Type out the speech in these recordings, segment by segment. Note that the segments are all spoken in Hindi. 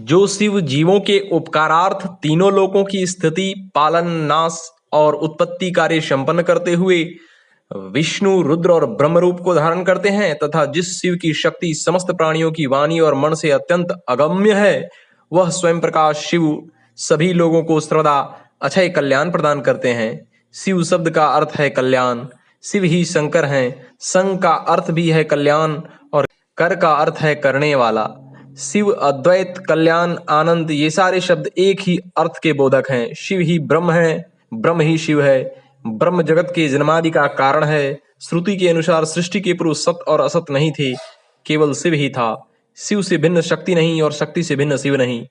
जो शिव जीवों के उपकारार्थ तीनों लोकों की स्थिति, पालन, नाश और उत्पत्ति कार्य संपन्न करते हुए विष्णु, रुद्र और ब्रह्म रूप को धारण करते हैं, तथा जिस शिव की शक्ति समस्त प्राणियों की वाणी और मन से अत्यंत अगम्य है, वह स्वयं प्रकाश शिव सभी लोगों को सर्वदा अक्षय कल्याण प्रदान करते हैं। शिव शब्द का अर्थ है कल्याण। शिव ही शंकर हैं। संग का अर्थ भी है कल्याण और कर का अर्थ है करने वाला। शिव, अद्वैत, कल्याण, आनंद, ये सारे शब्द एक ही अर्थ के बोधक हैं। शिव ही ब्रह्म है, ब्रह्म ही शिव है। ब्रह्म जगत के जन्मादि का कारण है। श्रुति के अनुसार सृष्टि के पूर्व सत और असत नहीं थे, केवल शिव ही था। शिव से भिन्न शक्ति नहीं और शक्ति से भिन्न शिव नहीं।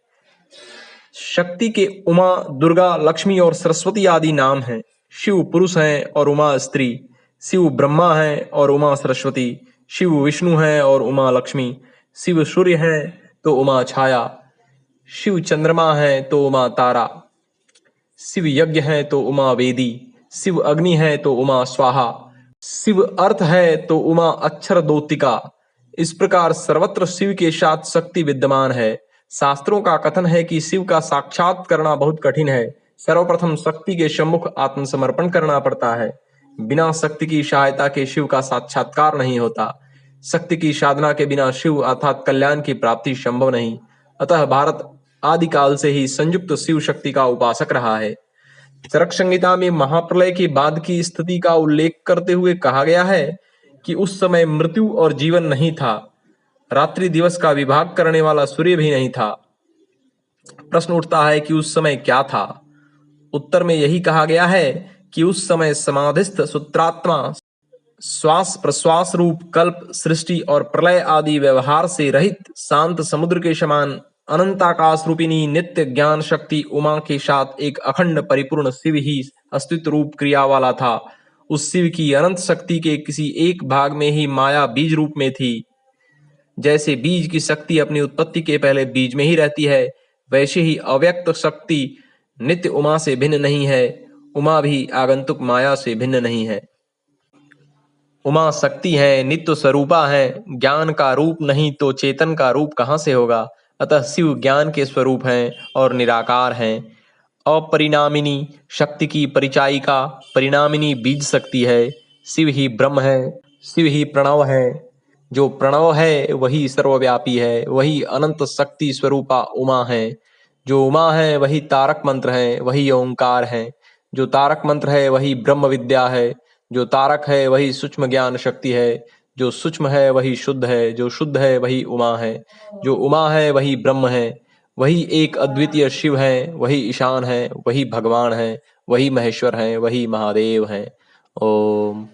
शक्ति के उमा, दुर्गा, लक्ष्मी और सरस्वती आदि नाम हैं। शिव पुरुष हैं और उमा स्त्री। शिव ब्रह्मा है और उमा सरस्वती। शिव विष्णु है और उमा लक्ष्मी। शिव सूर्य है तो उमा छाया। शिव चंद्रमा है तो उमा तारा। शिव यज्ञ है तो उमा वेदी। शिव अग्नि है तो उमा स्वाहा। शिव अर्थ है तो उमा अक्षर दोतिका। इस प्रकार सर्वत्र शिव के साथ शक्ति विद्यमान है। शास्त्रों का कथन है कि शिव का साक्षात करना बहुत कठिन है। सर्वप्रथम शक्ति के सम्मुख आत्मसमर्पण करना पड़ता है। बिना शक्ति की सहायता के शिव का साक्षात्कार नहीं होता। शक्ति की साधना के बिना शिव अर्थात कल्याण की प्राप्ति संभव नहीं। अतः भारत आदिकाल से ही संयुक्त शिव शक्ति का उपासक रहा है। चरक संहिता में महाप्रलय के बाद की स्थिति का उल्लेख करते हुए कहा गया है कि उस समय मृत्यु और जीवन नहीं था। रात्रि दिवस का विभाग करने वाला सूर्य भी नहीं था। प्रश्न उठता है कि उस समय क्या था? उत्तर में यही कहा गया है कि उस समय समाधिस्थ सूत्रात्मा श्वास प्रश्वास रूप कल्प, सृष्टि और प्रलय आदि व्यवहार से रहित शांत समुद्र के समान अनंताकाश रूपिणी नित्य ज्ञान शक्ति उमा के साथ एक अखंड परिपूर्ण शिव ही अस्तित्व रूप क्रिया वाला था। उस शिव की अनंत शक्ति के किसी एक भाग में ही माया बीज रूप में थी। जैसे बीज की शक्ति अपनी उत्पत्ति के पहले बीज में ही रहती है, वैसे ही अव्यक्त शक्ति नित्य उमा से भिन्न नहीं है। उमा भी आगंतुक माया से भिन्न नहीं है। उमा शक्ति है, नित्य स्वरूपा है। ज्ञान का रूप नहीं तो चेतन का रूप कहाँ से होगा? अतः शिव ज्ञान के स्वरूप हैं और निराकार हैं। अपरिणामिनी शक्ति की परिचायिका परिणामिनी बीज शक्ति है। शिव ही ब्रह्म है, शिव ही प्रणव है। जो प्रणव है वही सर्वव्यापी है, वही अनंत शक्ति स्वरूपा उमा है। जो उमा है वही तारक मंत्र है, वही ओंकार है। जो तारक मंत्र है वही ब्रह्म विद्या है। जो तारक है वही सूक्ष्म ज्ञान शक्ति है। जो सूक्ष्म है वही शुद्ध है। जो शुद्ध है वही उमा है। जो उमा है वही ब्रह्म है। वही एक अद्वितीय शिव है, वही ईशान है, वही भगवान है, वही महेश्वर है, वही महादेव है। ओम।